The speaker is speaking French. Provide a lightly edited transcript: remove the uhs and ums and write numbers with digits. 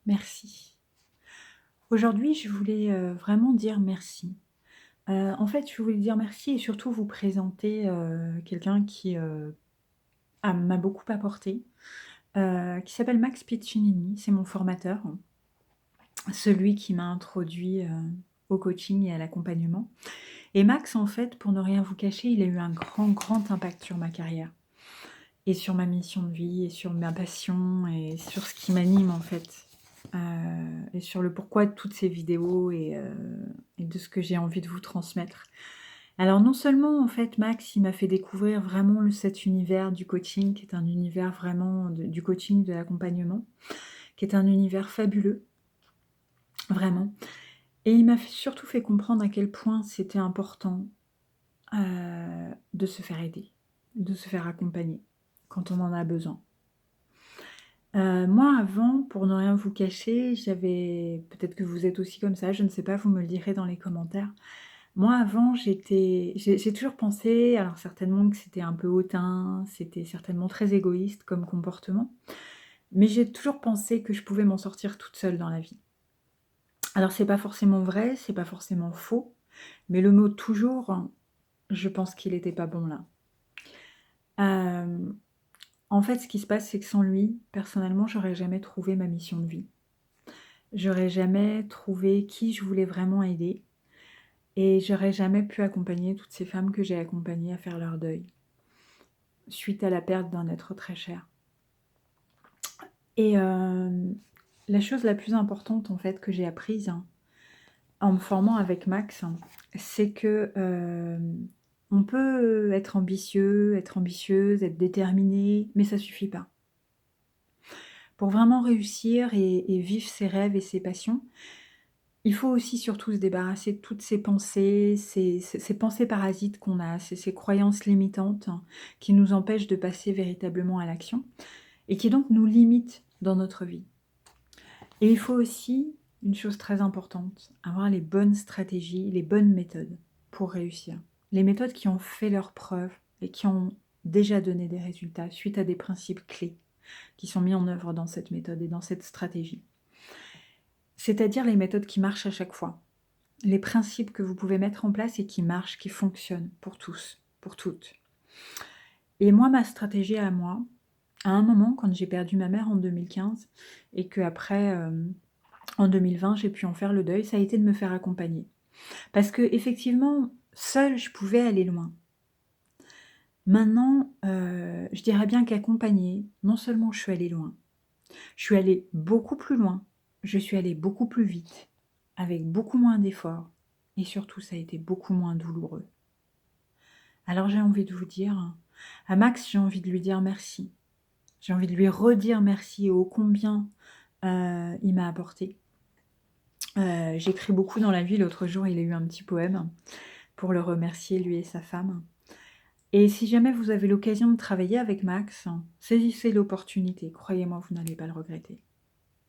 Merci. Aujourd'hui, je voulais, vraiment dire merci. En fait, je voulais dire merci et surtout vous présenter, quelqu'un qui, m'a beaucoup apporté, qui s'appelle Max Piccinini. C'est mon formateur, celui qui m'a introduit, au coaching et à l'accompagnement et Max, en fait, pour ne rien vous cacher, il a eu un grand, grand impact sur ma carrière et sur ma mission de vie et sur ma passion et sur ce qui m'anime, en fait, et sur le pourquoi de toutes ces vidéos et de ce que j'ai envie de vous transmettre. Alors non seulement, en fait, Max, il m'a fait découvrir vraiment cet univers du coaching, qui est un univers vraiment du coaching, de l'accompagnement, qui est un univers fabuleux, vraiment. Et il m'a surtout fait comprendre à quel point c'était important de se faire aider, de se faire accompagner quand on en a besoin. Moi avant, pour ne rien vous cacher, j'avais peut-être que vous êtes aussi comme ça, je ne sais pas, vous me le direz dans les commentaires. Moi avant, j'ai toujours pensé, alors certainement que c'était un peu hautain, c'était certainement très égoïste comme comportement, mais j'ai toujours pensé que je pouvais m'en sortir toute seule dans la vie. Alors c'est pas forcément vrai, c'est pas forcément faux, mais le mot «toujours», je pense qu'il était pas bon là. Hem, En fait, ce qui se passe, c'est que sans lui, personnellement, j'aurais jamais trouvé ma mission de vie. J'aurais jamais trouvé qui je voulais vraiment aider et j'aurais jamais pu accompagner toutes ces femmes que j'ai accompagnées à faire leur deuil, suite à la perte d'un être très cher. Et la chose la plus importante, en fait, que j'ai apprise, en me formant avec Max, c'est que, on peut être ambitieux, être ambitieuse, être déterminé, mais ça suffit pas. Pour vraiment réussir et vivre ses rêves et ses passions, il faut aussi surtout se débarrasser de toutes ces pensées, ces pensées parasites qu'on a, ces croyances limitantes qui nous empêchent de passer véritablement à l'action et qui donc nous limitent dans notre vie. Et il faut aussi, une chose très importante, avoir les bonnes stratégies, les bonnes méthodes pour réussir. Les méthodes qui ont fait leurs preuves et qui ont déjà donné des résultats suite à des principes clés qui sont mis en œuvre dans cette méthode et dans cette stratégie. C'est-à-dire les méthodes qui marchent à chaque fois. Les principes que vous pouvez mettre en place et qui marchent, qui fonctionnent pour tous, pour toutes. Et moi, ma stratégie à moi, à un moment, quand j'ai perdu ma mère en 2015 et qu'après, en 2020, j'ai pu en faire le deuil, ça a été de me faire accompagner. Parce que effectivement, seule, je pouvais aller loin. Maintenant, je dirais bien qu'accompagnée, non seulement je suis allée loin, je suis allée beaucoup plus loin, je suis allée beaucoup plus vite, avec beaucoup moins d'efforts et surtout ça a été beaucoup moins douloureux. Alors j'ai envie de vous dire, à Max, j'ai envie de lui dire merci. J'ai envie de lui redire merci ô combien, il m'a apporté. J'écris beaucoup dans la vie, l'autre jour il a eu un petit poème pour le remercier, lui et sa femme. Et si jamais vous avez l'occasion de travailler avec Max, saisissez l'opportunité, croyez-moi, vous n'allez pas le regretter.